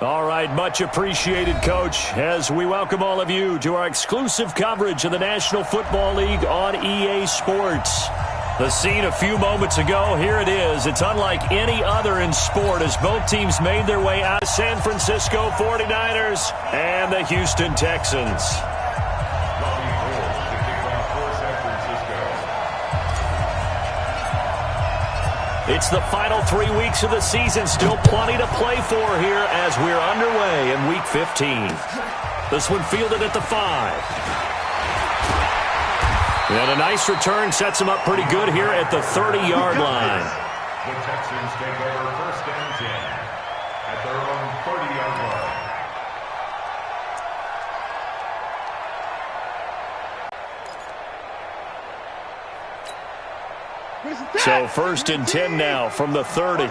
All right, much appreciated, Coach, as we welcome all of you to our exclusive coverage of the National Football League on EA Sports. The scene a few moments ago, here it is. It's unlike any other in sport as both teams made their way out of San Francisco 49ers and the Houston Texans. It's the final 3 weeks of the season. Still plenty to play for here as we're underway in Week 15. This one fielded at the 5. And a nice return sets him up pretty good here at the 30-yard line. The Texans take over 1st and 10 at their own 30-yard line. So 1st and 10 now from the 30.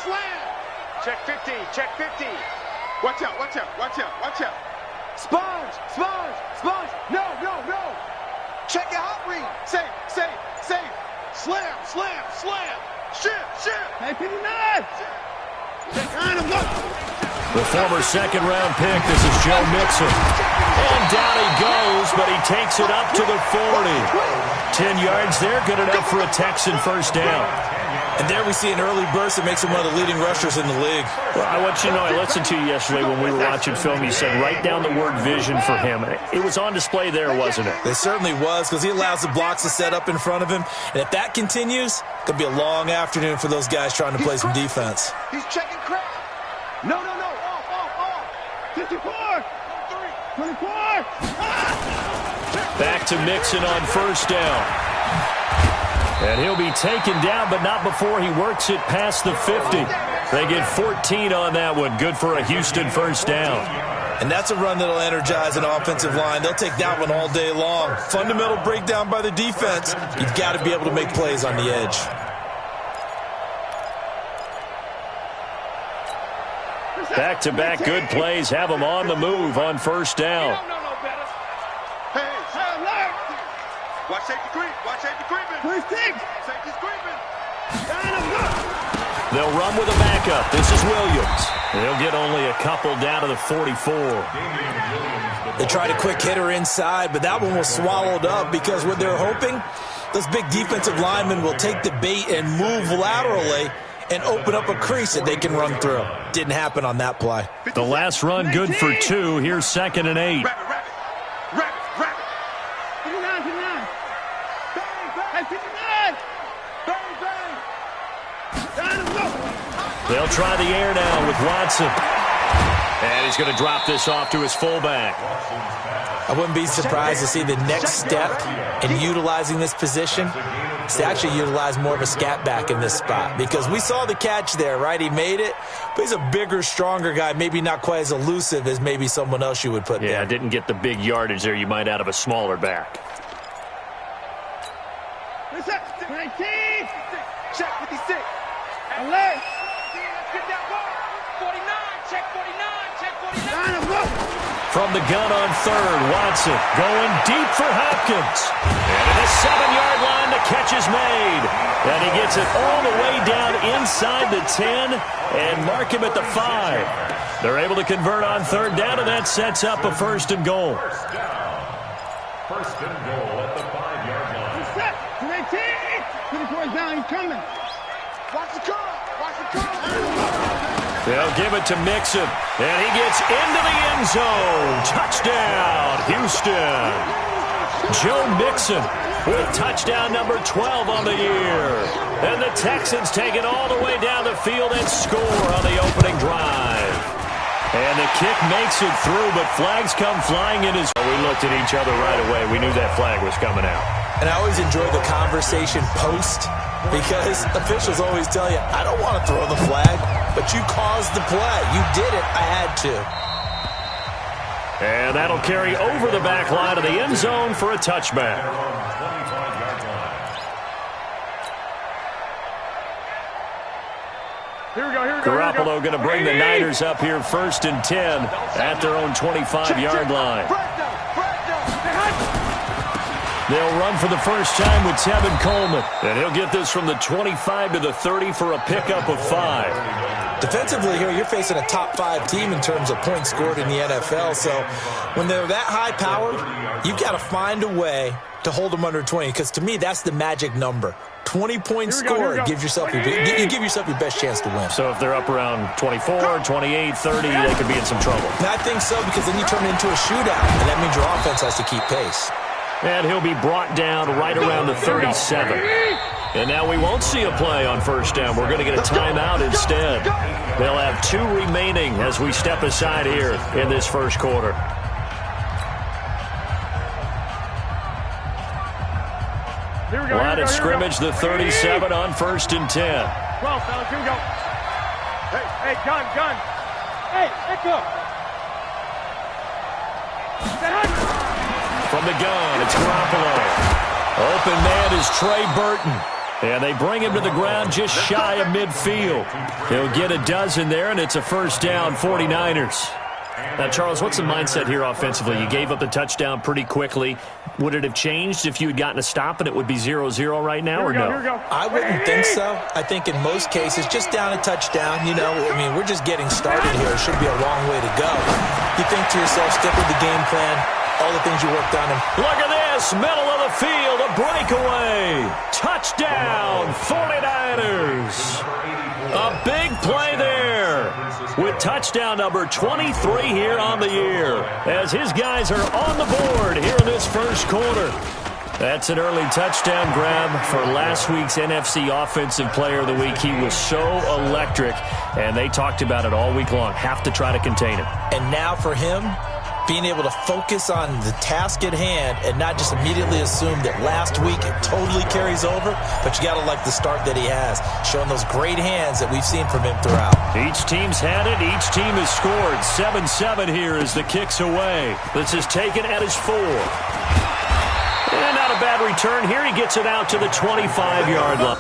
Slam. Check 50, check 50. Watch out. Sponge. No. Check your hot read. Safe. Slam. Shift. Hey, 59. The former second-round pick, this is Joe Mixon. And down he goes, but he takes it up to the 40. 10 yards there, good enough for a Texan first down. And there we see an early burst that makes him one of the leading rushers in the league. Well, I want you to know, I listened to you yesterday when we were watching film. You said write down the word vision for him. It was on display there, wasn't it? It certainly was, because he allows the blocks to set up in front of him. And if that continues, it could be a long afternoon for those guys trying to play some defense. He's checking crap. No. Off. 54. 24. Back to Mixon on first down. And he'll be taken down, but not before he works it past the 50. They get 14 on that one. Good for a Houston first down. And that's a run that'll energize an offensive line. They'll take that one all day long. Fundamental breakdown by the defense. You've got to be able to make plays on the edge. Back-to-back good plays have them on the move on first down. Hey, watch safety creep. Safety's creeping. They'll run with a backup. This is Williams. They'll get only a couple down to the 44. They tried a quick hitter inside, but that one was swallowed up because what they're hoping, those big defensive linemen will take the bait and move laterally and open up a crease that they can run through. Didn't happen on that play. The last run good for 2. Here's 2nd and 8. Rabbit. 59. Hey, 59. They'll try the air now with Watson. And he's going to drop this off to his fullback. I wouldn't be surprised to see the next step in utilizing this position is to actually utilize more of a scat back in this spot. Because we saw the catch there, right? He made it, but he's a bigger, stronger guy, maybe not quite as elusive as maybe someone else you would put there. Yeah, didn't get the big yardage there you might out of a smaller back. What's up? 19. Check 56. Alert. Get that ball. 49. Check 49. From the gun on third, Watson going deep for Hopkins. And at the 7-yard line, the catch is made. And he gets it all the way down inside the 10 and mark him at the 5. They're able to convert on third down, and that sets up a 1st and goal. First and goal at the 5-yard line. Set. 19. 24 is down. He's coming. Watch the car. They'll give it to Mixon, and he gets into the end zone. Touchdown, Houston. Joe Mixon with touchdown number 12 on the year. And the Texans take it all the way down the field and score on the opening drive. And the kick makes it through, but flags come flying in his... We looked at each other right away. We knew that flag was coming out. And I always enjoy the conversation post because officials always tell you, I don't want to throw the flag, but you caused the play. You did it. I had to. And that'll carry over the back line of the end zone for a touchback. Here we go. Garoppolo going to bring the Niners up here 1st and 10 at their own 25-yard line. They'll run for the first time with Tevin Coleman. And he'll get this from the 25 to the 30 for a pickup of 5. Defensively here, you're facing a top 5 team in terms of points scored in the NFL. So when they're that high-powered, you've got to find a way to hold them under 20. Because to me, that's the magic number. 20-point score gives yourself you give yourself your best chance to win. So if they're up around 24, 28, 30, they could be in some trouble. And I think so, because then you turn it into a shootout, and that means your offense has to keep pace. And he'll be brought down right around the 37. And now we won't see a play on first down. We're going to get a timeout instead. They'll have 2 remaining as we step aside here in this first quarter. Line of scrimmage, the 37 on 1st and 10. 12, fellas, here we go. Hey, gun. Hey, echo. From the gun, it's Garoppolo. Open man is Trey Burton. And they bring him to the ground just shy of midfield. He'll get a dozen there, and it's a first down, 49ers. Now, Charles, what's the mindset here offensively? You gave up the touchdown pretty quickly. Would it have changed if you had gotten a stop and it would be 0-0 right now, or no? I wouldn't think so. I think in most cases, just down a touchdown, we're just getting started here. It should be a long way to go. You think to yourself, stick with the game plan, all the things you worked on. Look at this, middle of the field, a breakaway. Touchdown, 49ers. A big play there with touchdown number 23 here on the year as his guys are on the board here in this first quarter. That's an early touchdown grab for last week's NFC Offensive Player of the Week. He was so electric, and they talked about it all week long. Have to try to contain him. And now for him, being able to focus on the task at hand and not just immediately assume that last week it totally carries over, but you got to like the start that he has, showing those great hands that we've seen from him throughout. Each team's had it. Each team has scored. 7-7 here as the kick's away. This is taken at his 4. And not a bad return here. He gets it out to the 25-yard line.